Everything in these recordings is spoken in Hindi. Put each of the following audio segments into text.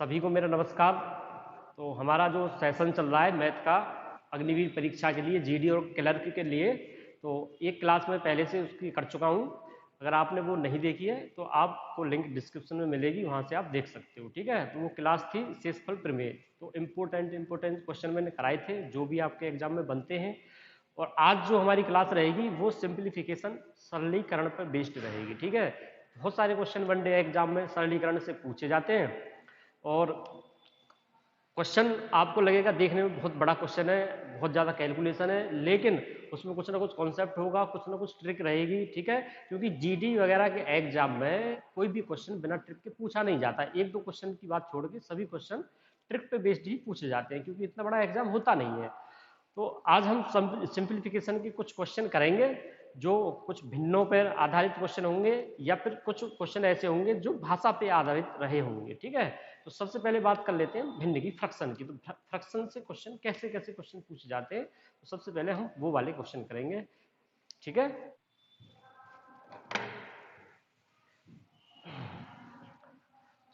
सभी को मेरा नमस्कार। तो हमारा जो सेशन चल रहा है मैथ का अग्निवीर परीक्षा के लिए, जीडी और क्लर्क के लिए, तो एक क्लास में पहले से उसकी कर चुका हूँ। अगर आपने वो नहीं देखी है तो आपको लिंक डिस्क्रिप्शन में मिलेगी, वहाँ से आप देख सकते हो। ठीक है, तो वो क्लास थी शेषफल प्रमेय। तो इम्पोर्टेंट क्वेश्चन मैंने कराए थे जो भी आपके एग्जाम में बनते हैं। और आज जो हमारी क्लास रहेगी वो सिंप्लीफिकेशन, सरलीकरण पर बेस्ड रहेगी। ठीक है, बहुत सारे क्वेश्चन वन डे एग्जाम में सरलीकरण से पूछे जाते हैं और क्वेश्चन आपको लगेगा देखने में बहुत बड़ा क्वेश्चन है, बहुत ज़्यादा कैलकुलेशन है, लेकिन उसमें कुछ ना कुछ कॉन्सेप्ट होगा, कुछ ना कुछ ट्रिक रहेगी। ठीक है, क्योंकि जीडी वगैरह के एग्जाम में कोई भी क्वेश्चन बिना ट्रिक के पूछा नहीं जाता। एक दो क्वेश्चन की बात छोड़ के सभी क्वेश्चन ट्रिक पे बेस्ड ही पूछे जाते हैं, क्योंकि इतना बड़ा एग्जाम होता नहीं है। तो आज हम सिंप्लीफिकेशन के कुछ क्वेश्चन करेंगे जो कुछ भिन्नों पर आधारित क्वेश्चन होंगे, या फिर कुछ क्वेश्चन ऐसे होंगे जो भाषा पे आधारित रहे होंगे। ठीक है, तो सबसे पहले बात कर लेते हैं भिन्न की, फ्रैक्शन की। तो फ्रैक्शन से क्वेश्चन कैसे कैसे क्वेश्चन पूछे जाते हैं, तो सबसे पहले हम वो वाले क्वेश्चन करेंगे। ठीक है,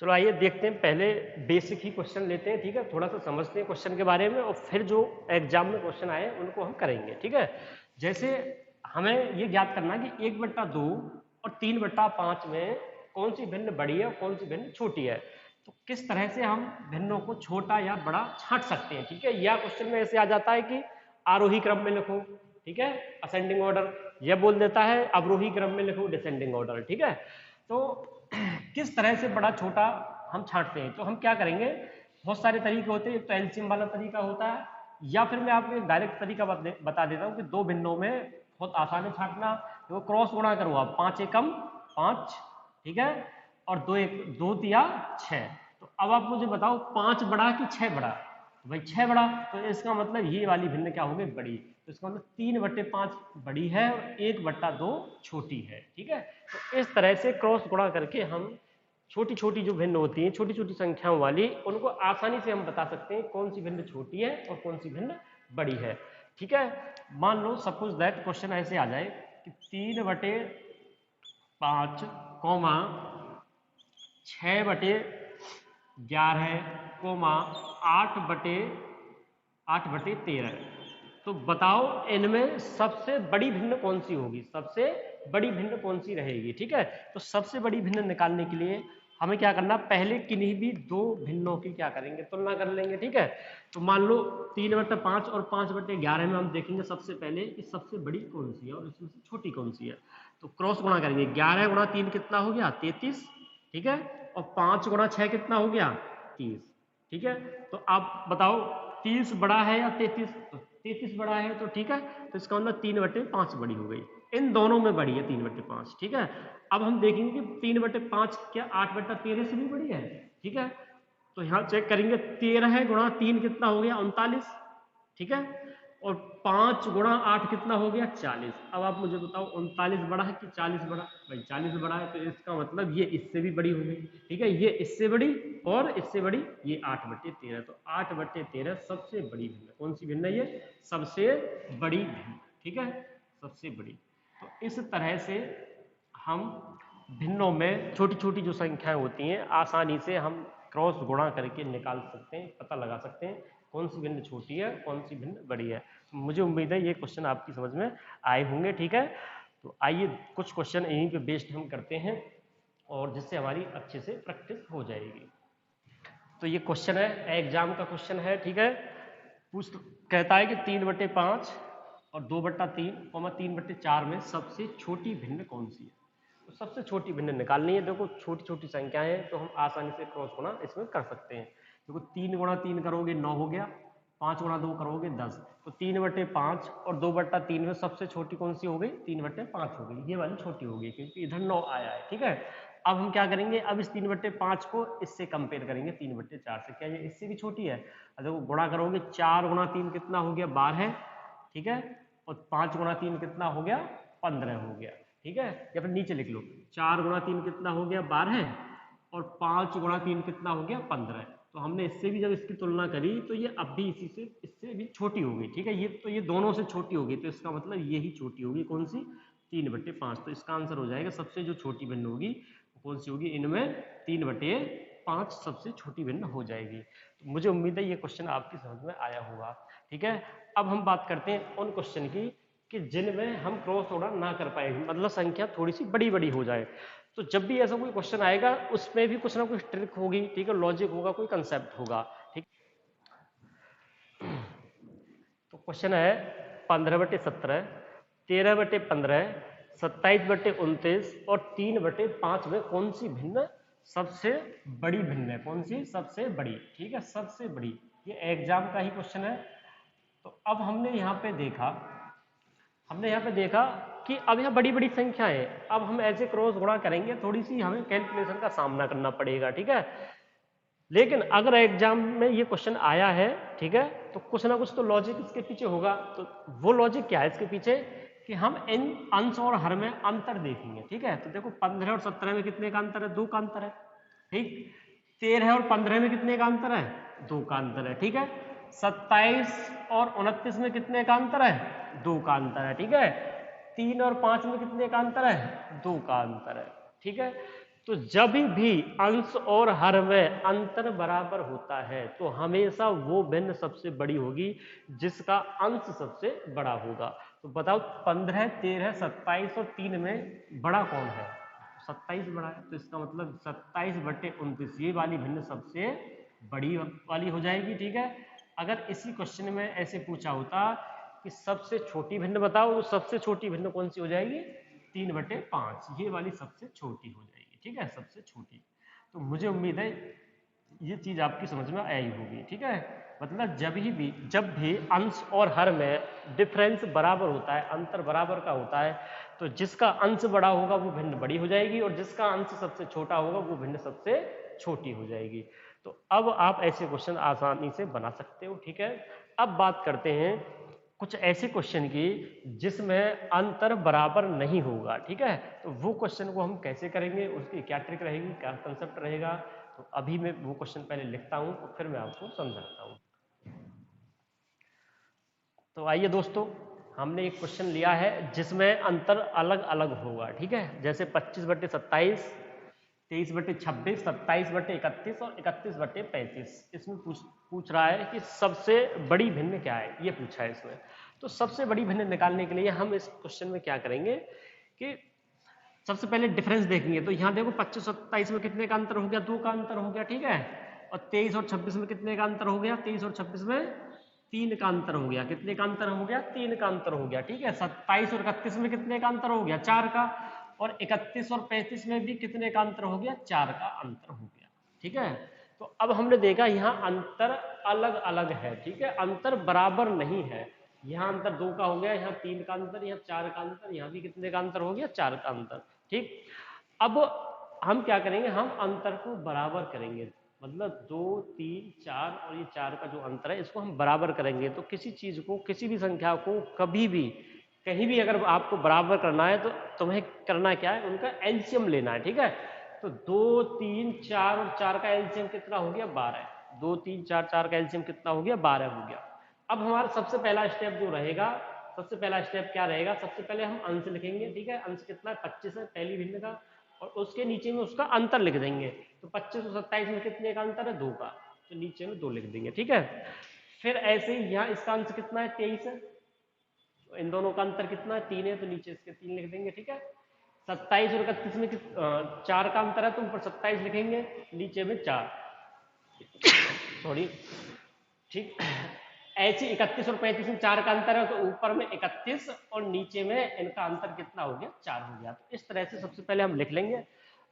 चलो आइए देखते हैं। पहले बेसिक ही क्वेश्चन लेते हैं। ठीक है, थोड़ा सा समझते हैं क्वेश्चन के बारे में और फिर जो एग्जाम में क्वेश्चन आए उनको हम करेंगे। ठीक है, जैसे हमें ये ज्ञात करना कि 1/2 और 3/5 में कौन सी भिन्न बड़ी है और कौन सी भिन्न छोटी है। तो किस तरह से हम भिन्नों को छोटा या बड़ा छांट सकते हैं। ठीक है, या क्वेश्चन में ऐसे आ जाता है कि आरोही क्रम में लिखो, ठीक है, असेंडिंग ऑर्डर, यह बोल देता है अवरोही क्रम में लिखो, डिसेंडिंग ऑर्डर। ठीक है, तो किस तरह से बड़ा छोटा हम छांटते हैं, तो हम क्या करेंगे, बहुत सारे तरीके होते हैं। एक तो एलसीएम वाला तरीका होता है, या फिर मैं आपको एक डायरेक्ट तरीका बता देता हूँ कि दो भिन्नों में बहुत आसान है छांटना। तो भाई गुणा करो आप, 5 एकम 5, ठीक है, और 2 तिया 6। तो अब आप मुझे बताओ 5 बड़ा कि 6 बड़ा। तो भाई 6 बड़ा, तो इसका मतलब ये वाली भिन्न क्या होगी, बड़ी। तो इसका मतलब 3/5 बड़ी है और 1/2 छोटी है। ठीक है, तो इस तरह से क्रॉस गुणा करके हम छोटी छोटी जो भिन्न होती हैं, छोटी छोटी संख्याओं वाली, उनको आसानी से हम बता सकते हैं कौन सी भिन्न छोटी है और कौन सी भिन्न बड़ी है। ठीक है, मान लो सपोज दैट क्वेश्चन ऐसे आ जाए कि 3/5 कौमा 6/11 कोमा 8/13। तो बताओ इनमें सबसे बड़ी भिन्न कौन सी होगी, सबसे बड़ी भिन्न कौन सी रहेगी। ठीक है, तो सबसे बड़ी भिन्न निकालने के लिए हमें क्या करना, पहले किन्हीं भी दो भिन्नों की क्या करेंगे, तुलना कर लेंगे। ठीक है, तो मान लो 3/5 और 5/11 में हम देखेंगे सबसे पहले कि सबसे बड़ी कौन सी है और इसमें से छोटी कौन सी है। तो क्रॉस गुणा करेंगे, 11 गुणा 3 कितना हो गया, 33। ठीक है, और 5 गुणा 6 कितना हो गया, 30। ठीक है, तो आप बताओ 30 बड़ा है या 33। तो 33 बड़ा है, तो ठीक है, तो इसका मतलब 3/5 बड़ी हो गई। इन दोनों में बड़ी है 3/5। ठीक है, अब हम देखेंगे कि 3/5 क्या 8/13 से भी बड़ी है। ठीक है, तो यहाँ चेक करेंगे, 13 गुणा 3 कितना हो गया, 39। ठीक है, और 5 गुणा 8 कितना हो गया, 40। अब आप मुझे बताओ 39 बड़ा है कि 40 बड़ा। भाई 40 बड़ा है, तो इसका मतलब ये इससे भी बड़ी हो गई। ठीक है, ये इससे बड़ी और इससे बड़ी, ये 8/13। तो 8/13 सबसे बड़ी भिन्न कौन सी भिन्न है, ये सबसे बड़ी भिन्न। ठीक है, सबसे बड़ी। तो इस तरह से हम भिन्नों में छोटी छोटी जो संख्याएं होती हैं आसानी से हम क्रॉस गुणा करके निकाल सकते हैं, पता लगा सकते हैं कौन सी भिन्न छोटी है कौन सी भिन्न बड़ी है। मुझे उम्मीद है ये क्वेश्चन आपकी समझ में आए होंगे। ठीक है, तो आइए कुछ क्वेश्चन यहीं पे बेस्ड हम करते हैं और जिससे हमारी अच्छे से प्रैक्टिस हो जाएगी। तो ये क्वेश्चन है, एग्जाम का क्वेश्चन है। ठीक है, पूछ कहता है कि 3/5 और 2/3 और 3/4 में सबसे छोटी भिन्न कौन सी है। तो सबसे छोटी भिन्न निकालनी है। देखो छोटी छोटी संख्याएं हैं तो हम आसानी से क्रॉस गुणा इसमें कर सकते हैं। देखो 3 गुणा 3 करोगे 9 हो गया, 5 गुणा 2 करोगे 10। तो 3/5 और 2/3 में सबसे छोटी कौन सी हो गई, 3/5 हो गई, ये वाली छोटी हो गई क्योंकि इधर 9 आया है। ठीक है, अब हम क्या करेंगे, अब इस 3/5 को इससे कंपेयर करेंगे 3/4 से, क्या ये इससे भी छोटी है। देखो गुणा करोगे, 4 गुणा 3 कितना हो गया, 12। ठीक है, और 5 गुणा 3 कितना हो गया, 15 हो गया। ठीक है, या फिर नीचे लिख लो, 4 गुणा 3 कितना हो गया, 12, और 5 गुणा 3 कितना हो गया, 15। तो हमने इससे भी जब इसकी तुलना करी तो ये अब भी इसी से इससे भी छोटी हो गई। ठीक है, ये तो ये दोनों से छोटी होगी, तो इसका मतलब ये ही छोटी होगी, कौन सी, 3/5। तो इसका आंसर हो जाएगा सबसे जो छोटी भिन्न होगी कौन सी होगी, इनमें 3/5 5 सबसे छोटी भिन्न हो जाएगी। तो मुझे उम्मीद है ये क्वेश्चन आपकी समझ में आया होगा। ठीक है, अब हम बात करते हैं उन क्वेश्चन की कि जिनमें हम क्रॉस ओवर ना कर पाएंगे, मतलब संख्या थोड़ी सी बड़ी बड़ी हो जाए। तो जब भी ऐसा कोई क्वेश्चन आएगा उसमें भी कुछ ना कुछ ट्रिक होगी, ठीक है, लॉजिक होगा, कोई कंसेप्ट होगा। ठीक, तो क्वेश्चन है 15/17, 13/15, 27/29 और 3/5 में कौन सी भिन्न सबसे बड़ी भिन्न है? कौन सी सबसे बड़ी? ठीक है, सबसे बड़ी, ये एग्जाम का ही क्वेश्चन है। तो अब हमने यहाँ पे देखा कि अब यहाँ बड़ी बड़ी संख्या है, अब हम ऐसे क्रॉस गुणा करेंगे, थोड़ी सी हमें कैलकुलेशन का सामना करना पड़ेगा। ठीक है, लेकिन अगर एग्जाम में ये क्वेश्चन आया है, ठीक है, तो कुछ ना कुछ तो लॉजिक इसके पीछे होगा। तो वो लॉजिक क्या है इसके पीछे कि हम इन अंश और हर में अंतर देखेंगे। ठीक है, तो देखो 15 और 17 में कितने का अंतर है? 2 का अंतर है। ठीक, 13 और 15 में कितने का अंतर है? 2 का अंतर है। ठीक है, 27 और 29 में कितने का अंतर है? 2 का अंतर है। ठीक है, 3 और 5 में कितने का अंतर है? 2 का अंतर है। ठीक है, तो जब भी अंश और हर में अंतर बराबर होता है तो हमेशा वो भिन्न सबसे बड़ी होगी जिसका अंश सबसे बड़ा होगा। तो बताओ 15, 13, 27 और 3 में बड़ा कौन है? 27 बड़ा है, तो इसका मतलब 27/29 ये वाली भिन्न सबसे बड़ी वाली हो जाएगी। ठीक है, अगर इसी क्वेश्चन में ऐसे पूछा होता कि सबसे छोटी भिन्न बताओ, तो सबसे छोटी भिन्न कौन सी हो जाएगी? 3/5, ये वाली सबसे छोटी हो जाएगी। ठीक है, सबसे छोटी। तो मुझे उम्मीद है ये चीज आपकी समझ में आई होगी। ठीक है, मतलब जब भी अंश और हर में डिफरेंस बराबर होता है, अंतर बराबर का होता है, तो जिसका अंश बड़ा होगा वो भिन्न बड़ी हो जाएगी और जिसका अंश सबसे छोटा होगा वो भिन्न सबसे छोटी हो जाएगी। तो अब आप ऐसे क्वेश्चन आसानी से बना सकते हो। ठीक है, अब बात करते हैं कुछ ऐसे क्वेश्चन की जिसमें अंतर बराबर नहीं होगा। ठीक है, तो वो क्वेश्चन को हम कैसे करेंगे, उसकी क्या ट्रिक रहेगी, क्या कंसेप्ट रहेगा, तो अभी मैं वो क्वेश्चन पहले लिखता हूं और फिर मैं आपको समझाता हूं। तो आइए दोस्तों, हमने एक क्वेश्चन लिया है जिसमें अंतर अलग अलग होगा। ठीक है, जैसे 25/27, 23/26, 27/31 और 31/35। इसमें पूछ रहा है कि सबसे बड़ी भिन्न क्या है, ये पूछा है इसमें। तो सबसे बड़ी भिन्न निकालने के लिए हम इस क्वेश्चन में क्या करेंगे कि सबसे पहले डिफरेंस देखेंगे। तो यहाँ देखो 25 और 27 में कितने का अंतर हो गया? 2 का अंतर हो गया। ठीक है, और 23 और 26 में कितने का अंतर हो गया? 23 और 26 में 3 का अंतर हो गया। कितने का अंतर हो गया? 3 का अंतर हो गया। ठीक है, 27 और 31 में कितने का अंतर हो गया? 4 का, और 31 और 35 में भी कितने का अंतर हो गया? 4 का अंतर हो गया। ठीक है, तो अब हमने देखा यहाँ अंतर अलग अलग है। ठीक है, अंतर बराबर नहीं है। यहाँ अंतर 2 का हो गया, यहाँ 3 का अंतर, यहाँ 4 का अंतर, यहाँ भी कितने का अंतर हो गया? 4 का अंतर। ठीक, अब हम क्या करेंगे, हम अंतर को बराबर करेंगे, मतलब 2, 3, 4 और ये 4 का जो अंतर है इसको हम बराबर करेंगे। तो किसी चीज को, किसी भी संख्या को कभी भी कहीं भी अगर आपको बराबर करना है तो तुम्हें करना क्या है, उनका एलसीएम लेना है। ठीक है, तो 2, 3, 4 और 4 का एलसीएम कितना हो गया? 12। 2, 3, 4, 4 का एलसीएम कितना हो गया? 12 हो गया। अब हमारा सबसे पहला स्टेप जो रहेगा, सबसे पहला स्टेप क्या रहेगा? सबसे पहले हम अंश लिखेंगे। ठीक है, अंश कितना है? 25 है, पहली भिन्न का, और उसके नीचे में उसका अंतर लिख देंगे। तो 25 और 27 में कितने का अंतर है? 2 का, तो नीचे में 2 लिख देंगे। ठीक है, फिर ऐसे ही यहाँ इसका अंश कितना है? 23 है, तो इन दोनों का अंतर कितना है? 3 है, तो नीचे इसके 3 लिख देंगे। ठीक है, 27 और 31 में 4 का अंतर है, तो ऊपर 27 लिखेंगे, नीचे में 4, सॉरी। ठीक, ऐसे 31 और 35 में 4 का अंतर है, तो ऊपर में 31 और नीचे में इनका अंतर कितना हो गया? 4 हो गया। तो इस तरह से सबसे पहले हम लिख लेंगे।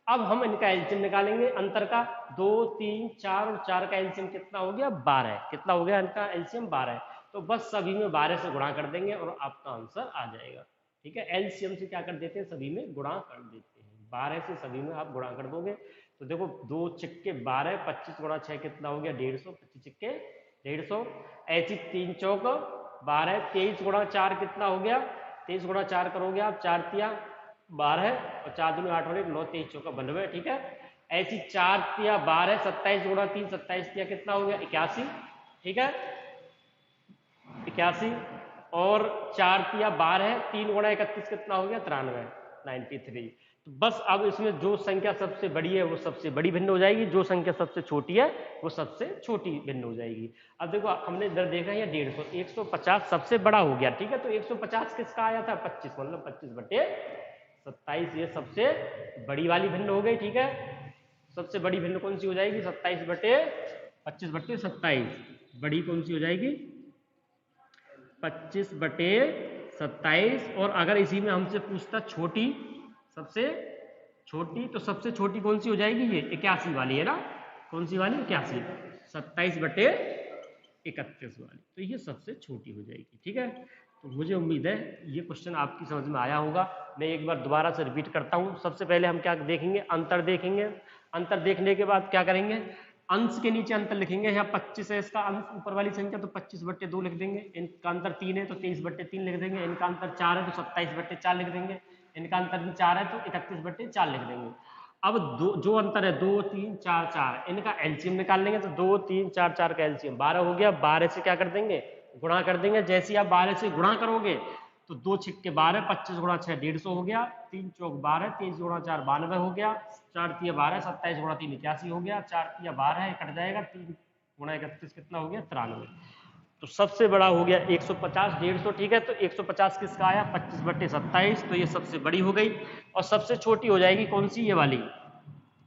अब हम इनका एलसीएम निकालेंगे अंतर का। 2, 3, 4 और 4 का एलसीएम कितना हो गया? 12। कितना हो गया इनका एलसीएम? 12। तो बस सभी में 12 से गुणा कर देंगे और आपका आंसर आ जाएगा। ठीक है, एलसीएम से क्या कर देते हैं? सभी में गुणा कर देते हैं। 12 से सभी में आप गुणा कर दोगे तो देखो 2 चिक्के 12, 25 गुणा 6 कितना हो गया? 150, 25 चिक्के 150। ऐसी 3 चौक 12, 23 गुणा 4 कितना हो गया? 23 गुणा 4 करोगे आप, 4 तिया 12 और 4 दूनी 8 और 1 9, 23 चौका 92। ठीक है, ऐसी 4 तिया 12, 27 गुणा 3, 27 तिया कितना हो गया? 81। ठीक है, 81, और 4 तिया 12, 3 गुणा 31 कितना हो गया? 93, 93। बस अब इसमें जो संख्या सबसे बड़ी है वो सबसे बड़ी भिन्न हो जाएगी, जो संख्या सबसे छोटी है वो सबसे छोटी भिन्न हो जाएगी। अब देखो हमने इधर देखा है 150, 150 सबसे बड़ा हो गया, ठीक है। तो 150 किसका आया था, 25, मतलब 25/27, ये सबसे बड़ी वाली भिन्न हो गई, ठीक है। सबसे बड़ी भिन्न कौन सी हो जाएगी, 27/25/27, बड़ी कौन सी हो जाएगी, 25/27। और अगर इसी में हमसे पूछता छोटी, सबसे छोटी, तो सबसे छोटी कौन सी हो जाएगी, ये 81 वाली है ना, कौन सी वाली, 81, 27/31 वाली, तो ये सबसे छोटी हो जाएगी, ठीक है। तो मुझे उम्मीद है ये क्वेश्चन आपकी समझ में आया होगा। मैं एक बार दोबारा से रिपीट करता हूँ। सबसे पहले हम क्या देखेंगे, अंतर देखेंगे। अंतर देखने के बाद क्या करेंगे, अंश के नीचे अंतर लिखेंगे। यहाँ 25 है, इसका अंश ऊपर वाली संख्या, तो 25/2 लिख देंगे। इनका अंतर 3 है तो 23/3 लिख देंगे। इनका अंतर 4 है तो 27/4 लिख देंगे। इनका अंतर भी 4 है तो 31/4 लिख देंगे। अब जो अंतर है 2 3 4 4, इनका एलसीएम निकाल लेंगे। तो 2 3 4 4 का एलसीएम 12 हो गया। 12 से क्या कर देंगे, गुणा कर देंगे। जैसे ही आप 12 से गुणा करोगे तो 2 छिक्के 12, 25 गुणा 6 150 हो गया। 3 चौक 12, 23 गुणा 4 92 हो गया। 4 तिया 12, 27 गुणा 3 81 हो गया। 4 तिया 12 कट जाएगा, 3 गुणा 31 कितना हो गया, 93। तो सबसे बड़ा हो गया 150, 150, ठीक है। तो 150 किसका आया, 25/27, तो ये सबसे बड़ी हो गई। और सबसे छोटी हो जाएगी कौन सी, ये वाली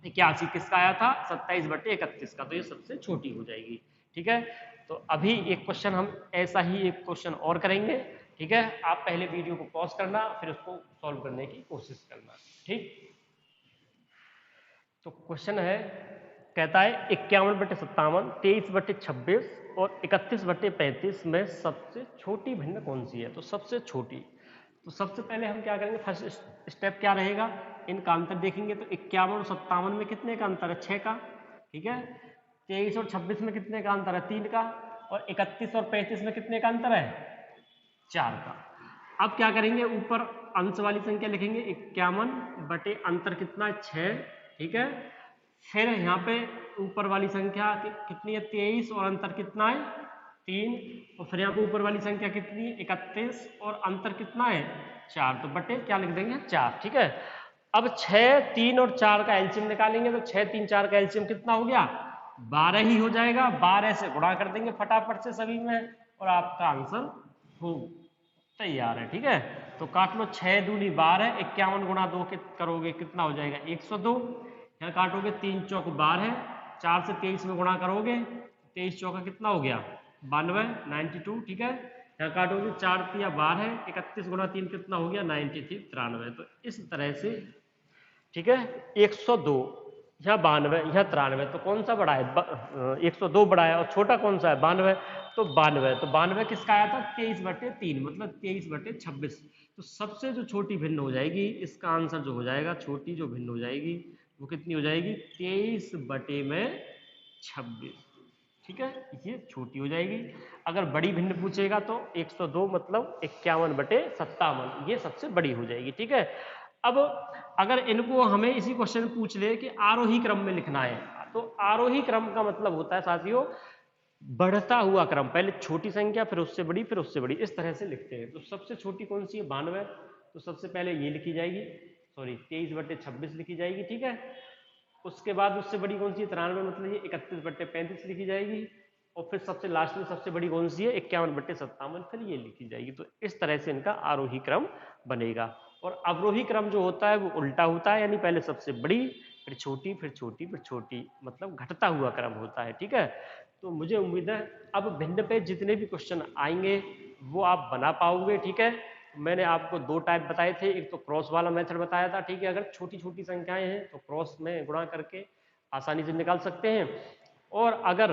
81, किसका आया था, 27/31 का, तो ये सबसे छोटी हो जाएगी, ठीक है। तो अभी एक क्वेश्चन हम ऐसा ही एक क्वेश्चन और करेंगे, ठीक है। आप पहले वीडियो को पॉज करना, फिर उसको सॉल्व करने की कोशिश करना, ठीक। तो क्वेश्चन है, कहता है 51/57, 23/26 और 31/35 में सबसे छोटी भिन्न कौन सी है। तो सबसे छोटी, तो सबसे पहले हम क्या करेंगे, फर्स्ट स्टेप क्या रहेगा, इनका अंतर देखेंगे। तो 51 और 57 में कितने का अंतर है, 6 का, ठीक है। 23 और 26 में कितने का अंतर है, 3 का। और 31 और 35 में कितने का अंतर है, 4 का। अब क्या करेंगे, ऊपर अंश वाली संख्या लिखेंगे 51 बटे अंतर कितना है, 6, ठीक है। फिर यहाँ पे ऊपर वाली संख्या कितनी है, 23, और अंतर कितना है, 3। और फिर यहाँ पे ऊपर वाली संख्या कितनी है, 31, और अंतर कितना है, 4। तो बटे क्या लिख देंगे, 4, ठीक है। अब 6, 3 और 4 का एलसीएम निकालेंगे। तो 6 3 4 का एलसीएम कितना हो गया, 12 ही हो जाएगा। 12 से गुणा कर देंगे फटाफट से सभी में, और आपका आंसर हो तैयार है, ठीक है। तो काट लो, 6 दूनी 12, 51 गुणा 2 करोगे कितना हो जाएगा, 102। यहाँ काटोगे, 3 चौक 12, 4 से 23 में गुणा करोगे, 23 चौका कितना हो गया, 92, 92, ठीक है। यहाँ काटोगे, 4 तिया 12, 31 गुणा 3 कितना हो गया, 93, 93। तो इस तरह से, ठीक है। 102, यहाँ 92, यहाँ 93, तो कौन सा बड़ा है, 102 बड़ा है। और छोटा कौन सा है, 92, तो 92, तो 92 किसका आया था, 23/3, मतलब 23/26। तो सबसे जो छोटी भिन्न हो जाएगी, इसका आंसर जो हो जाएगा, छोटी जो भिन्न हो जाएगी वो कितनी हो जाएगी, 23/26, ठीक है। ये छोटी हो जाएगी। अगर बड़ी भिन्न पूछेगा तो 102 मतलब 51/57, ये सबसे बड़ी हो जाएगी, ठीक है। अब अगर इनको हमें इसी क्वेश्चन में पूछ ले कि आरोही क्रम में लिखना है, तो आरोही क्रम का मतलब होता है साथियों, बढ़ता हुआ क्रम, पहले छोटी संख्या फिर उससे बड़ी फिर उससे बड़ी, इस तरह से लिखते हैं। तो सबसे छोटी कौन सी है, 92, तो सबसे पहले ये लिखी जाएगी, सॉरी 23/26 लिखी जाएगी, ठीक है। उसके बाद उससे बड़ी कौन सी है, 93, मतलब ये 31/35 लिखी जाएगी। और फिर सबसे लास्ट में सबसे बड़ी कौन सी है, 51/57, फिर ये लिखी जाएगी। तो इस तरह से इनका आरोही क्रम बनेगा। और अवरोही क्रम जो होता है वो उल्टा होता है, यानी पहले सबसे बड़ी फिर छोटी फिर छोटी फिर छोटी, मतलब घटता हुआ क्रम होता है, ठीक है। तो मुझे उम्मीद है अब भिन्न पे जितने भी क्वेश्चन आएंगे वो आप बना पाओगे, ठीक है। मैंने आपको 2 टाइप बताए थे, एक तो क्रॉस वाला मेथड बताया था, ठीक है। अगर छोटी छोटी संख्याएं हैं तो क्रॉस में गुणा करके आसानी से निकाल सकते हैं। और अगर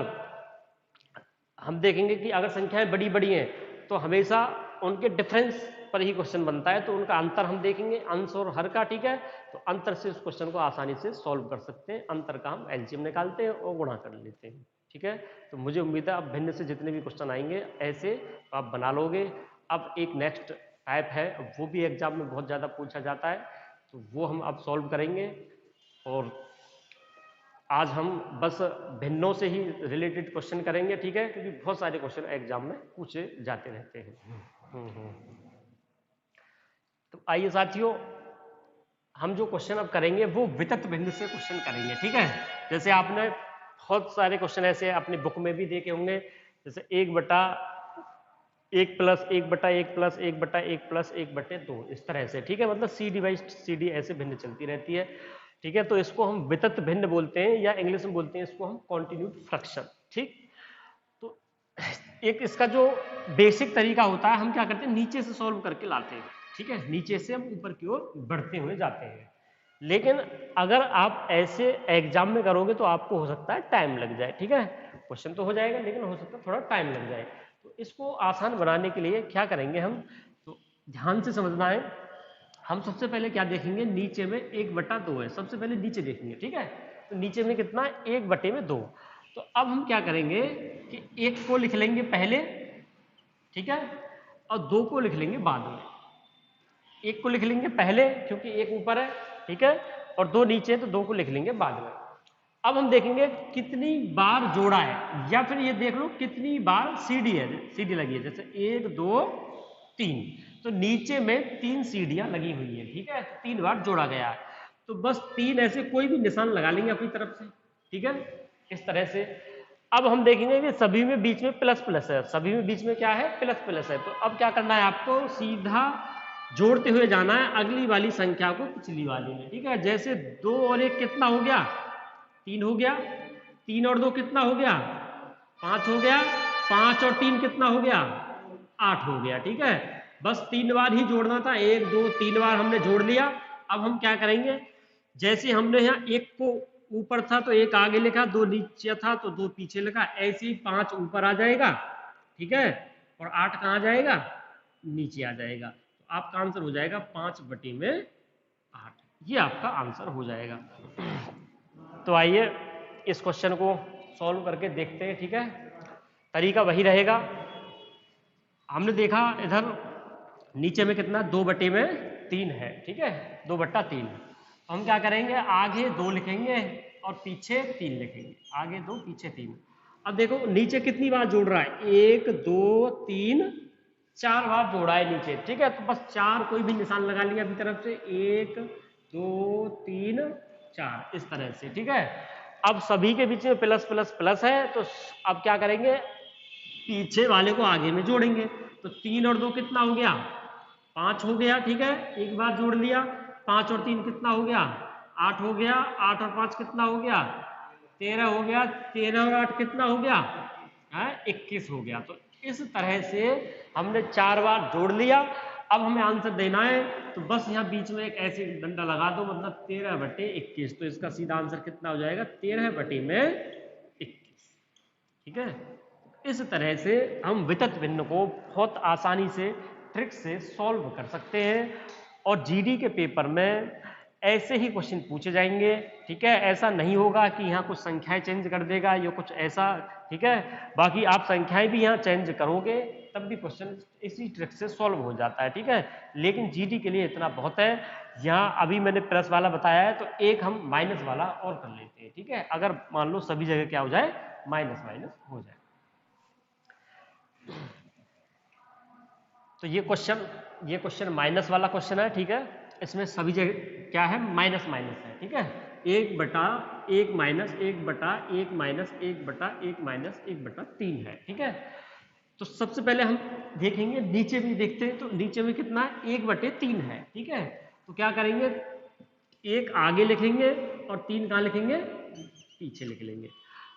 हम देखेंगे कि अगर संख्याएं बड़ी बड़ी हैं तो हमेशा उनके डिफरेंस पर ही क्वेश्चन बनता है, तो उनका अंतर हम देखेंगे, अंश और हर का, ठीक है। तो अंतर से उस क्वेश्चन को आसानी से सॉल्व कर सकते हैं। अंतर का हम एलसीएम निकालते हैं और गुणा कर लेते हैं, ठीक है। तो मुझे उम्मीद है अब भिन्न से जितने भी क्वेश्चन आएंगे ऐसे तो आप बना लोगे। अब एक नेक्स्ट टाइप है, वो भी एग्जाम में बहुत ज़्यादा पूछा जाता है, तो वो हम अब सॉल्व करेंगे। और आज हम बस भिन्नों से ही रिलेटेड क्वेश्चन करेंगे, ठीक है, क्योंकि बहुत सारे क्वेश्चन एग्जाम में पूछे जाते रहते हैं। तो आइए साथियों, हम जो क्वेश्चन अब करेंगे वो वितत भिन्न से क्वेश्चन करेंगे, ठीक है। जैसे आपने बहुत सारे क्वेश्चन ऐसे अपनी बुक में भी देखे होंगे, जैसे 1 प्लस 1 प्लस 1 2, इस तरह से, ठीक है। मतलब C D by C D ऐसे भिन्न चलती रहती है, ठीक है। तो इसको हम वितत भिन्न बोलते हैं, या इंग्लिश में बोलते हैं इसको हम कॉन्टिन्यूड फ्रैक्शन, ठीक। तो एक इसका जो बेसिक तरीका होता है, हम क्या करते हैं, नीचे से सॉल्व करके लाते हैं, ठीक है। नीचे से हम ऊपर की ओर बढ़ते हुए जाते हैं। लेकिन अगर आप ऐसे एग्जाम में करोगे तो आपको हो सकता है टाइम लग जाए, ठीक है। क्वेश्चन तो हो जाएगा लेकिन हो सकता है थोड़ा टाइम लग जाए। तो इसको आसान बनाने के लिए क्या करेंगे हम, तो ध्यान से समझना है। हम सबसे पहले क्या देखेंगे, नीचे में 1/2 है, सबसे पहले नीचे देखेंगे, ठीक है। तो नीचे में कितना है, 1/2। तो अब हम क्या करेंगे कि 1 को लिख लेंगे पहले, ठीक है, और 2 को लिख लेंगे बाद में। 1 को लिख लेंगे पहले क्योंकि 1 ऊपर है, ठीक है, और 2 नीचे है तो 2 को लिख लेंगे बाद में। अब हम देखेंगे कितनी बार जोड़ा है, या फिर ये देख लो कितनी बार सीडी है, सीडी लगी है। जैसे 1 2 3, तो नीचे में 3 सीढ़ियां लगी हुई है, ठीक है, 3 बार जोड़ा गया है। तो बस 3 ऐसे कोई भी निशान लगा लेंगे अपनी तरफ से, ठीक है, इस तरह से। अब हम देखेंगे कि सभी में बीच में प्लस प्लस है, सभी में बीच में क्या है, प्लस प्लस है। तो अब क्या करना है आपको, सीधा जोड़ते हुए जाना है अगली वाली संख्या को पिछली वाली में, ठीक है। जैसे 2 और 1 कितना हो गया, 3 हो गया, 3 और 2 कितना हो गया, 5 हो गया, 5 और 3 कितना हो गया, 8 हो गया, ठीक है। बस 3 बार ही जोड़ना था, 1 2 3 बार हमने जोड़ लिया। अब हम क्या करेंगे, जैसे हमने यहाँ 1 को ऊपर था तो 1 आगे लिखा, 2 नीचे था तो 2 पीछे लिखा, ऐसे ही 5 ऊपर आ जाएगा, ठीक है, और 8 कहाँ जाएगा, नीचे आ जाएगा। तो आपका आंसर हो जाएगा 5/8, ये आपका आंसर हो जाएगा। तो आइए इस क्वेश्चन को सॉल्व करके देखते हैं, ठीक है। तरीका वही रहेगा। हमने देखा इधर नीचे में कितना, 2/3 है, ठीक है, 2/3। तो हम क्या करेंगे, आगे 2 लिखेंगे और पीछे 3 लिखेंगे, आगे 2 पीछे 3। अब देखो नीचे कितनी बार जोड़ रहा है, 1 2 3 4 बार जोड़ा है नीचे, ठीक है। तो बस 4 कोई भी निशान लगा लिया अपनी तरफ से, 1 2 3 4, इस तरह से, ठीक है। अब सभी के बीच में प्लस प्लस प्लस है, तो अब क्या करेंगे, पीछे वाले को आगे में जोड़ेंगे। तो 3 और 2 कितना हो गया, 5 हो गया, ठीक है, एक बार जोड़ लिया। 5 और 3 कितना हो गया, 8 हो गया, 8 और 5 कितना हो गया, 13 हो गया, 13 और 8 कितना हो गया, 21 हो गया। तो इस तरह से हमने 4 बार जोड़ लिया। अब हमें आंसर देना है, तो बस यहाँ बीच में एक ऐसे डंडा लगा दो, मतलब 13/21। तो इसका सीधा आंसर कितना हो जाएगा, 13/21, ठीक है। इस तरह से हम वितत भिन्न को बहुत आसानी से ट्रिक से सॉल्व कर सकते हैं, और जीडी के पेपर में ऐसे ही क्वेश्चन पूछे जाएंगे, ठीक है। ऐसा नहीं होगा कि यहाँ कुछ संख्याएं चेंज कर देगा या कुछ ऐसा, ठीक है। बाकी आप संख्याएं भी यहाँ चेंज करोगे तब भी क्वेश्चन इसी ट्रिक से सॉल्व हो जाता है, ठीक है। लेकिन जीडी के लिए इतना बहुत है। यहाँ अभी मैंने प्लस वाला बताया है, तो एक हम माइनस वाला और कर लेते हैं, ठीक है। अगर मान लो सभी जगह क्या हो जाए, माइनस माइनस हो जाए। तो ये क्वेश्चन माइनस वाला क्वेश्चन है, ठीक है। इसमें सभी जगह क्या है, माइनस माइनस है, ठीक है। 1/1 माइनस 1/1 माइनस 1/1 माइनस 1/3 है, ठीक है। तो सबसे पहले हम देखेंगे, नीचे भी देखते हैं। तो नीचे में कितना है, 1/3 है, ठीक है। तो क्या करेंगे, 1 आगे लिखेंगे और 3 कहाँ लिखेंगे, पीछे लिख लेंगे।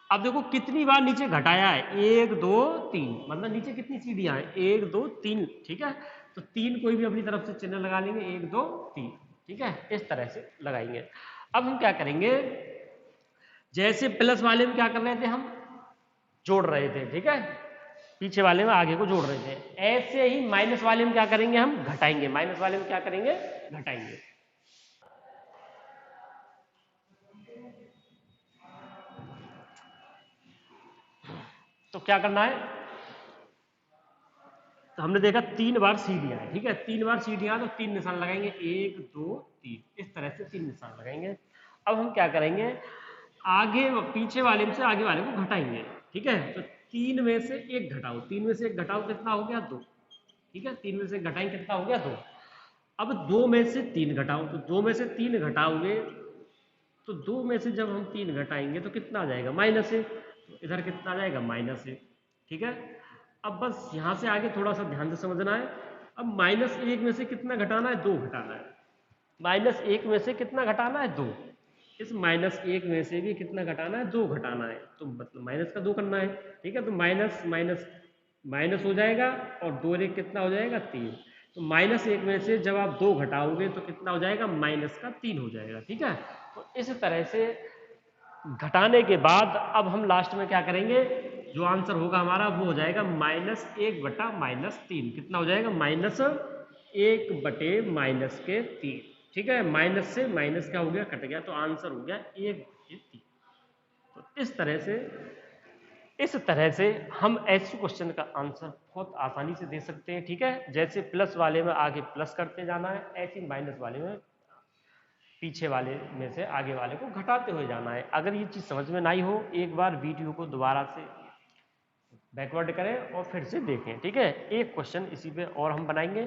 अब देखो कितनी बार नीचे घटाया है, 1 2 3, मतलब नीचे कितनी सीढ़ियां हैं, 1 2 3, ठीक है। तो 3 कोई भी अपनी तरफ से चिन्ह लगा लेंगे, 1 2 3, ठीक है, इस तरह से लगाएंगे। अब हम क्या करेंगे, जैसे प्लस वाले में क्या कर रहे थे, हम जोड़ रहे थे, ठीक है, पीछे वाले में आगे को जोड़ रहे थे, ऐसे ही माइनस वाले में क्या करेंगे, हम घटाएंगे। माइनस वाले में क्या करेंगे, घटाएंगे। तो क्या करना है, तो हमने देखा 3 बार सीढ़ियां है, ठीक है, 3 बार सीढ़ियां, तो 3 निशान लगाएंगे, 1 2 3, इस तरह से 3 निशान लगाएंगे। अब हम क्या करेंगे, आगे पीछे वाले में से आगे वाले को घटाएंगे, ठीक है। तो 3 में से 1 घटाओ, 3 में से 1 घटाओ, कितना हो गया, 2, ठीक है। 3 में से घटाएंगे, कितना हो गया, 2। अब 2 में से 3 घटाओ, तो 2 में से 3 घटाओगे तो 2 में से जब हम 3 घटाएंगे तो कितना आ जाएगा, माइनस है, तो इधर कितना आ जाएगा, माइनस है। ठीक है, अब बस यहाँ से आगे थोड़ा सा ध्यान से समझना है। अब -1 में से कितना घटाना है, 2 घटाना है। -1 में से कितना घटाना है, 2। इस -1 में से भी कितना घटाना है, 2 घटाना है, तो मतलब माइनस का 2 करना है। ठीक है, तो माइनस माइनस माइनस हो जाएगा और 2 और 1 कितना हो जाएगा, 3। तो -1 में से जब आप 2 घटाओगे तो कितना हो जाएगा, -3 हो जाएगा। ठीक है, तो इस तरह से घटाने के बाद अब हम लास्ट में क्या करेंगे, जो आंसर होगा हमारा वो हो जाएगा -1 बटा -3। कितना हो जाएगा, -1 बटे -3। ठीक है, माइनस से माइनस क्या हो गया, कट गया, तो आंसर हो गया 1/3। तो इस तरह से हम ऐसे क्वेश्चन का आंसर बहुत आसानी से दे सकते हैं। ठीक है, जैसे प्लस वाले में आगे प्लस करते जाना है, ऐसे माइनस वाले में पीछे वाले में से आगे वाले को घटाते हुए जाना है। अगर ये चीज़ समझ में नहीं हो, एक बार वीडियो को दोबारा से बैकवर्ड करें और फिर से देखें। ठीक है, एक क्वेश्चन इसी पे और हम बनाएंगे।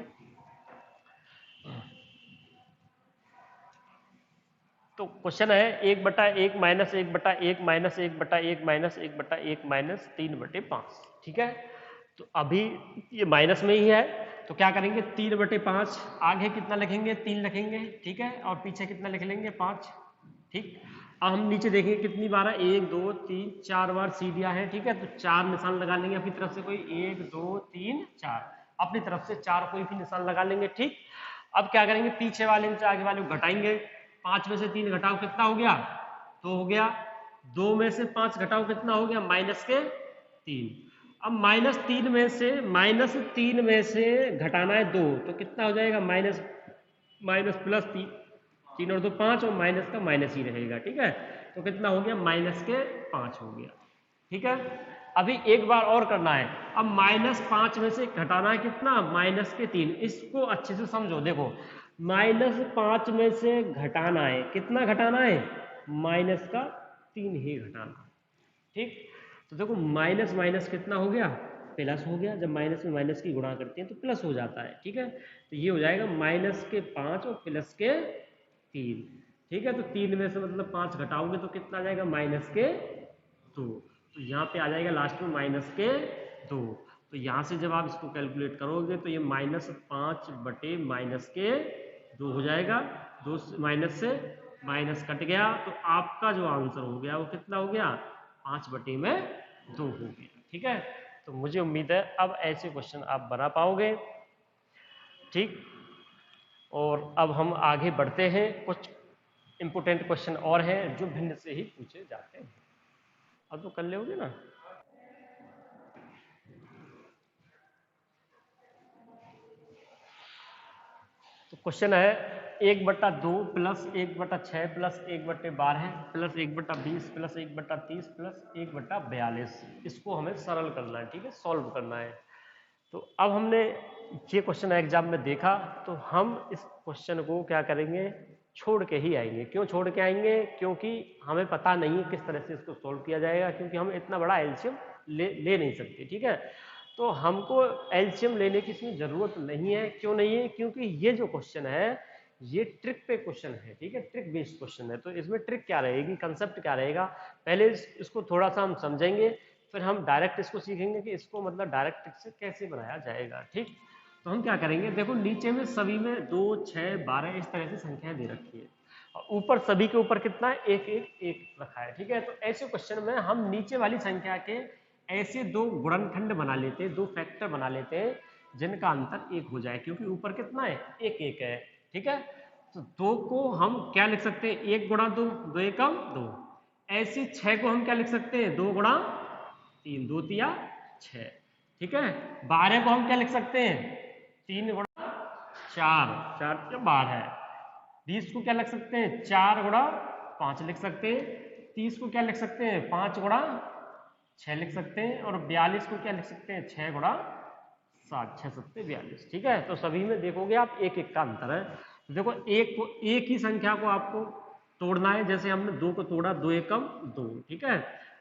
तो क्वेश्चन है 1/1 - 1/1 - 1/1 - 1/1 - 3/5। ठीक है, तो अभी ये माइनस में ही है, तो क्या करेंगे, 3/5 आगे कितना लिखेंगे, 3 लिखेंगे। ठीक है, और पीछे कितना लिख लेंगे, 5। ठीक, अब हम नीचे देखेंगे कितनी बार है, 1 2 3 4 बार सी दिया है। ठीक है, तो 4 निशान लगा लेंगे अपनी तरफ से, कोई 1 2 3 4 अपनी तरफ से 4 कोई भी निशान लगा लेंगे। ठीक, अब क्या करेंगे, पीछे वाले में से आगे वाले को घटाएंगे। 5 में से 3 घटाओ कितना हो गया, 2 हो गया। 2 में से 5 घटाओ कितना हो गया, -3। अब -3 में से घटाना है 2, तो कितना हो जाएगा, माइनस माइनस प्लस 3, 3 और 2 5, और माइनस का माइनस ही रहेगा। ठीक है, तो कितना हो गया, -5 हो गया। ठीक है, अभी एक बार और करना है। अब -5 में से घटाना है कितना, -3। इसको अच्छे से समझो, देखो -5 में से घटाना है, कितना घटाना है, -3 ही घटाना है। ठीक, तो देखो माइनस माइनस कितना हो गया, प्लस हो गया। जब माइनस में माइनस की गुणा करते हैं तो प्लस हो जाता है। ठीक है, तो ये हो जाएगा -5 और +3। ठीक है, तो 3 में से मतलब 5 घटाओगे तो कितना आ जाएगा, -2। तो यहाँ पे आ जाएगा लास्ट में -2। तो यहाँ से जब आप इसको कैलकुलेट करोगे तो ये -5 बटे -2 हो जाएगा। 2 माइनस से माइनस कट गया, तो आपका जो आंसर हो गया वो कितना हो गया, 5/2 हो गया। ठीक है, तो मुझे उम्मीद है अब ऐसे क्वेश्चन आप बना पाओगे। ठीक, और अब हम आगे बढ़ते हैं, कुछ इंपोर्टेंट क्वेश्चन और हैं जो भिन्न से ही पूछे जाते हैं। अब तो कर लोगे ना। तो क्वेश्चन है 1/2 + 1/6 + 1/12 + 1/20 + 1/30 + 1/42। इसको हमें सरल करना है। ठीक है, सॉल्व करना है। तो अब हमने ये क्वेश्चन एग्जाम में देखा, तो हम इस क्वेश्चन को क्या करेंगे, छोड़ के ही आएंगे। क्यों छोड़ के आएंगे, क्योंकि हमें पता नहीं है किस तरह से इसको सॉल्व किया जाएगा, क्योंकि हम इतना बड़ा एलसीएम ले नहीं सकते। ठीक है, तो हमको एलसीएम लेने की इसमें जरूरत नहीं है। क्यों नहीं है, क्योंकि ये जो क्वेश्चन है ये ट्रिक पे क्वेश्चन है। ठीक है, ट्रिक बेस्ड क्वेश्चन है, तो इसमें ट्रिक क्या रहेगी, कंसेप्ट क्या रहेगा, पहले इसको थोड़ा सा हम समझेंगे, फिर हम डायरेक्ट इसको सीखेंगे कि इसको मतलब डायरेक्ट ट्रिक से कैसे बनाया जाएगा। ठीक, तो हम क्या करेंगे, देखो नीचे में सभी में 2 6 12 इस तरह से संख्याएं दे रखी है, और ऊपर सभी के ऊपर कितना है, 1 1 1 रखा है। ठीक है, तो ऐसे क्वेश्चन में हम नीचे वाली संख्या के ऐसे 2 गुणनखंड बना लेते हैं, 2 फैक्टर बना लेते हैं जिनका अंतर 1 हो जाए, क्योंकि ऊपर कितना है, 1 1 है। ठीक है, तो 2 को हम क्या लिख सकते हैं, 1 × 2, 2 एकम 2। ऐसे 6 को हम क्या लिख सकते हैं, 2 × 3, 2 तिया 6। ठीक है, 12 को हम क्या लिख सकते हैं, 3 × 4, 4 तिया 12। 20 को क्या लिख सकते हैं, 4 × 5 लिख सकते हैं। 30 को क्या लिख सकते हैं, 5 × 6 लिख सकते हैं। और 42 को क्या लिख सकते हैं, 6 × 7, 6 7 42। ठीक है, तो सभी में देखोगे आप 1 1 का अंतर है। देखो एक ही संख्या को आपको तोड़ना है, जैसे हमने 2 को तोड़ा, 2 एकम 2। ठीक है,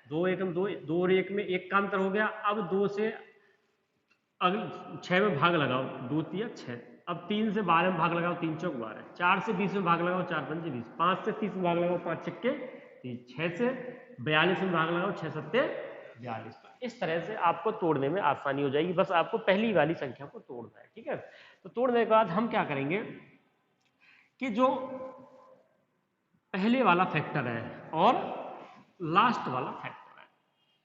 2 एकम 2, 2 और 1 में 1 का अंतर हो गया। अब 2 से अगले 6 में भाग लगाओ, 2 तिया 6, अब 3 से 12 में भाग लगाओ, 3 चौक 12, 4 से 20 में भाग लगाओ, 4 पंजे 20, 5 से 30 में भाग लगाओ, 5 छक्के 30, 6 से 42 में भाग लगाओ, 6 सत्ते 42। तो इस तरह से आपको तोड़ने में आसानी हो जाएगी, बस आपको पहली वाली संख्या को तोड़ना है, ठीक है। तो तोड़ने के बाद हम क्या करेंगे कि जो पहले वाला फैक्टर है और लास्ट वाला फैक्टर है,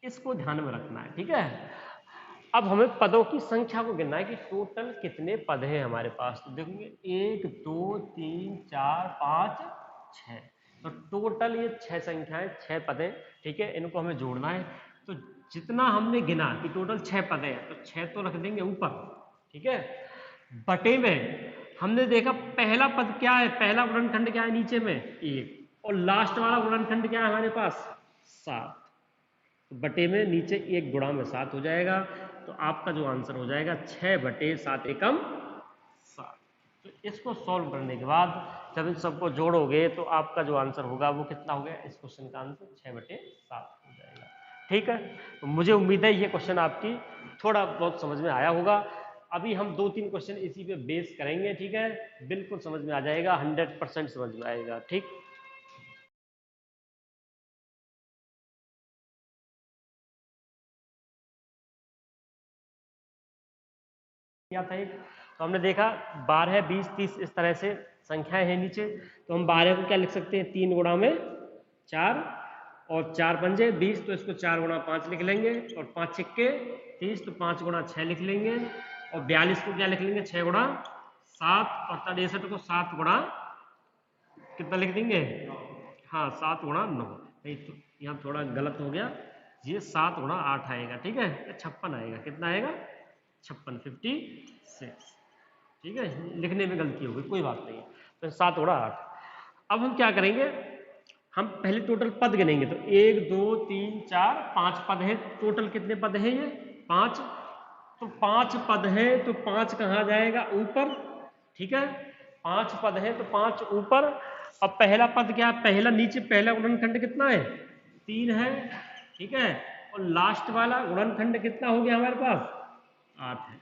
इसको ध्यान में रखना है, ठीक है। अब हमें पदों की संख्या को गिनना है कि टोटल कितने पद हैं हमारे पास। तो देखोगे 1 2 3 4 5 6, तो टोटल ये 6 संख्याएं, 6 पद हैं, ठीक है। इनको हमें जोड़ना है। तो जितना हमने गिना कि टोटल 6 पद हैं, तो 6 तो रख देंगे ऊपर, ठीक है। बटे में हमने देखा पहला पद क्या है, पहला गुणनखंड क्या है नीचे में 1, और लास्ट वाला गुणनखंड क्या है हमारे पास 7। तो बटे में नीचे 1 गुणा में 7 हो जाएगा। तो आपका जो आंसर हो जाएगा 6 बटे 7 एकम 7। तो इसको सॉल्व करने के बाद जब इन सबको जोड़ोगे तो आपका जो आंसर होगा वो कितना हो गया, इस क्वेश्चन का आंसर 6 बटे 7 हो जाएगा, ठीक है। तो मुझे उम्मीद है ये क्वेश्चन आपकी थोड़ा बहुत समझ में आया होगा। अभी हम 2-3 क्वेश्चन इसी पे बेस करेंगे, ठीक है। बिल्कुल समझ में आ जाएगा, 100% समझ में आएगा, ठीक। क्या था एक, तो हमने देखा 12 20 30 इस तरह से संख्याएं हैं नीचे। तो हम 12 को क्या लिख सकते हैं, 3 गुणा में 4, और 4 पंजे 20, तो इसको 4 गुणा 5 लिख लेंगे, और 5 छक्के 30, तो 5 गुणा 6 लिख लेंगे, और 42 को क्या लिख लेंगे 6 गुणा 7, और 63 को 7 गुणा कितना लिख देंगे, हाँ 7 गुणा 9। नहीं तो यहाँ थोड़ा गलत हो गया, ये 7 गुणा 8 आएगा, ठीक है। 56 आएगा, कितना आएगा 56, 56, ठीक है। लिखने में गलती हो गई, कोई बात नहीं है। तो 7 गुणा 8। अब हम क्या करेंगे, हम पहले टोटल पद गिनेंगे। तो 1 2 3 4 5 पद हैं, टोटल कितने पद हैं ये 5। तो 5 पद हैं, तो 5 कहाँ जाएगा ऊपर, ठीक है। 5 पद हैं तो 5 ऊपर। अब पहला पद क्या है, पहला नीचे पहला गुणनखंड कितना है 3 है, ठीक है। और लास्ट वाला गुणनखंड कितना हो गया हमारे पास 8 है।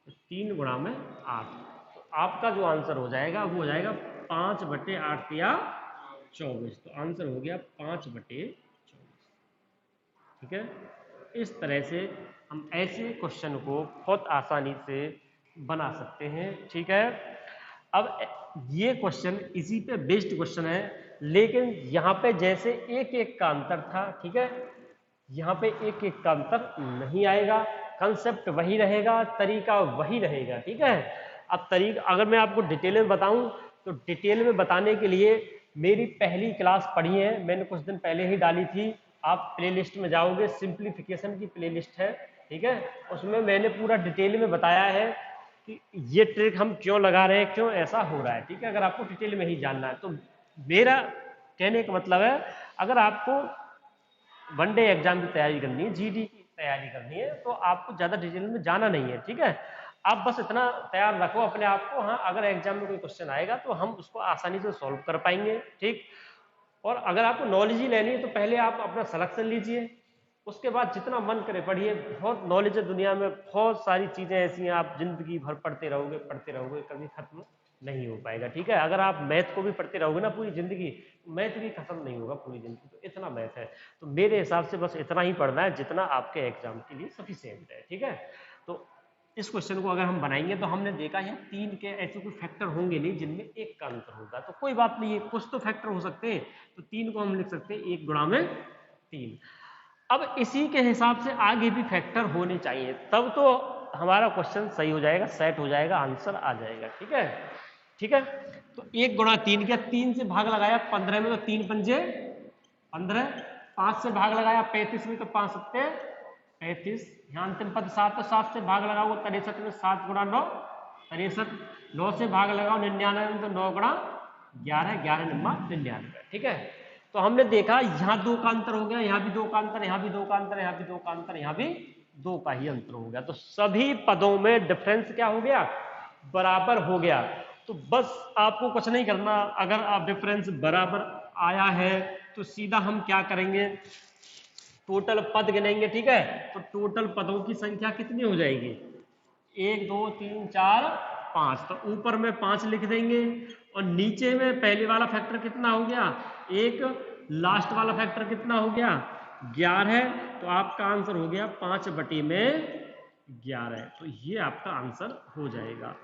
तो 3 गुणा में 8। तो आपका जो आंसर हो जाएगा वो हो जाएगा 5 बटे 8 या 24। तो आंसर हो गया 5 बटे 24, ठीक है। इस तरह से हम ऐसे क्वेश्चन को बहुत आसानी से बना सकते हैं, ठीक है। अब ये क्वेश्चन इसी पे बेस्ड क्वेश्चन है, लेकिन यहाँ पे जैसे एक एक का अंतर था, ठीक है, यहाँ पे एक एक का अंतर नहीं आएगा, कंसेप्ट वही रहेगा, तरीका वही रहेगा, ठीक है। अब तरीका अगर मैं आपको डिटेल में बताऊं तो डिटेल में बताने के लिए मेरी पहली क्लास पढ़ी है, मैंने कुछ दिन पहले ही डाली थी। आप प्लेलिस्ट में जाओगे, सिंप्लीफिकेशन की प्लेलिस्ट है, ठीक है। उसमें मैंने पूरा डिटेल में बताया है कि ये ट्रिक हम क्यों लगा रहे हैं, क्यों ऐसा हो रहा है, ठीक है। अगर आपको डिटेल में ही जानना है तो मेरा कहने का मतलब है, अगर आपको वनडे एग्जाम की तैयारी करनी है, जीडी की तैयारी करनी है, तो आपको ज्यादा डिटेल में जाना नहीं है, ठीक है। आप बस इतना तैयार रखो अपने आप को, हाँ अगर एग्जाम में कोई क्वेश्चन आएगा तो हम उसको आसानी से सॉल्व कर पाएंगे, ठीक। और अगर आपको नॉलेज ही लेनी है तो पहले आप अपना सिलेक्शन लीजिए, उसके बाद जितना मन करे पढ़िए। बहुत नॉलेज है दुनिया में, बहुत सारी चीजें ऐसी हैं, आप जिंदगी भर पढ़ते रहोगे, कभी खत्म नहीं हो पाएगा, ठीक है। अगर आप मैथ को भी पढ़ते रहोगे ना पूरी जिंदगी, मैथ भी खत्म नहीं होगा पूरी जिंदगी, तो इतना मैथ है। तो मेरे हिसाब से बस इतना ही पढ़ना है जितना आपके एग्जाम के लिए सफिशिएंट है, ठीक है। तो इस क्वेश्चन को अगर हम बनाएंगे तो हमने देखा है 3 के ऐसे कोई फैक्टर होंगे नहीं जिनमें 1 का अंतर होगा, तो कोई बात नहीं है, कुछ तो फैक्टर हो सकते हैं। तो 3 को हम लिख सकते हैं 1 गुणा में 3। अब इसी के हिसाब से आगे भी फैक्टर होने चाहिए, तब तो हमारा क्वेश्चन सही हो जाएगा, सेट हो जाएगा, आंसर आ जाएगा, ठीक है, ठीक है। तो 1 गुणा 3 किया, 3 से भाग लगाया 15 में, तो 3 पंजे 15, 5 से भाग लगाया 35 में, तो 5 सत्ते 35, यहाँ अंतिम पद 7, तो 7 से भाग लगाओ 63 में, 7 गुणा 9 63, 9 से भाग लगाओ 99 में, तो 9 गुणा 11, 11 निम्मा 99, ठीक है। तो हमने देखा यहाँ 2 का अंतर हो गया, यहाँ भी 2 का अंतर, यहाँ भी 2 का अंतर, यहाँ भी 2 का अंतर, यहाँ भी 2 का ही अंतर हो गया। तो सभी पदों में डिफरेंस क्या हो गया, बराबर हो गया। तो बस आपको कुछ नहीं करना, अगर आप डिफरेंस बराबर आया है तो सीधा हम क्या करेंगे, टोटल पद गिनेंगे, ठीक है। तो टोटल पदों की संख्या कितनी हो जाएगी, 1 2 3 4 5, तो ऊपर में 5 लिख देंगे और नीचे में पहले वाला फैक्टर कितना हो गया 1, लास्ट वाला फैक्टर कितना हो गया 11, तो आपका आंसर हो गया 5/11। तो ये आपका आंसर हो जाएगा।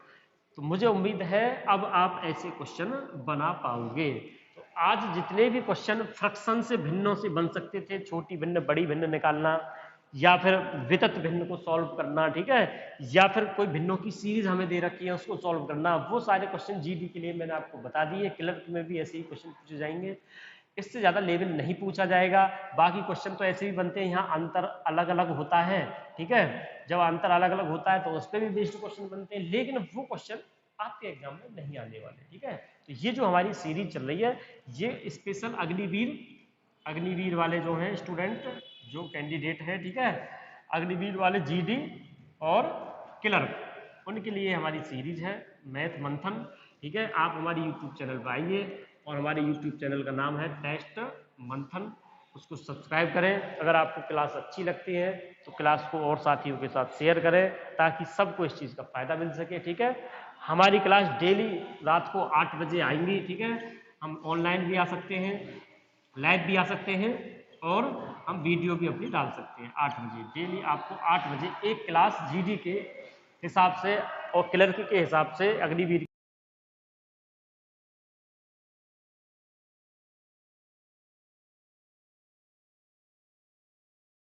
तो मुझे उम्मीद है अब आप ऐसे क्वेश्चन बना पाओगे। तो आज जितने भी क्वेश्चन फ्रैक्शन से भिन्नों से बन सकते थे, छोटी भिन्न बड़ी भिन्न निकालना या फिर वितत भिन्न को सॉल्व करना, ठीक है, या फिर कोई भिन्नों की सीरीज हमें दे रखी है उसको सॉल्व करना, वो सारे क्वेश्चन जीडी के लिए मैंने आपको बता दिए। क्लर्क में भी ऐसे ही क्वेश्चन पूछे जाएंगे, इससे ज्यादा लेवल नहीं पूछा जाएगा। बाकी क्वेश्चन तो ऐसे भी बनते हैं, यहाँ अंतर अलग अलग होता है, ठीक है, जब अंतर अलग अलग होता है तो उस पर भी बेस्ड क्वेश्चन बनते हैं, लेकिन वो क्वेश्चन आपके एग्जाम में नहीं आने वाले, ठीक है। तो ये जो हमारी सीरीज चल रही है ये स्पेशल अग्निवीर वाले जो हैं स्टूडेंट, जो कैंडिडेट हैं, ठीक है, अग्निवीर वाले जीडी और क्लर्क, उनके लिए हमारी सीरीज है मैथ मंथन, ठीक है। आप हमारी यूट्यूब चैनल पर आइए और हमारे यूट्यूब चैनल का नाम है टेस्ट मंथन, उसको सब्सक्राइब करें। अगर आपको क्लास अच्छी लगती है तो क्लास को और साथियों के साथ शेयर करें ताकि सबको इस चीज़ का फायदा मिल सके, ठीक है। हमारी क्लास डेली रात को 8 बजे आएंगी, ठीक है। हम ऑनलाइन भी आ सकते हैं, लाइव भी आ सकते हैं और हम वीडियो भी अपनी डाल सकते हैं 8 बजे डेली। आपको 8 बजे एक क्लास जीडी के हिसाब से और क्लर्क के हिसाब से अग्निवीर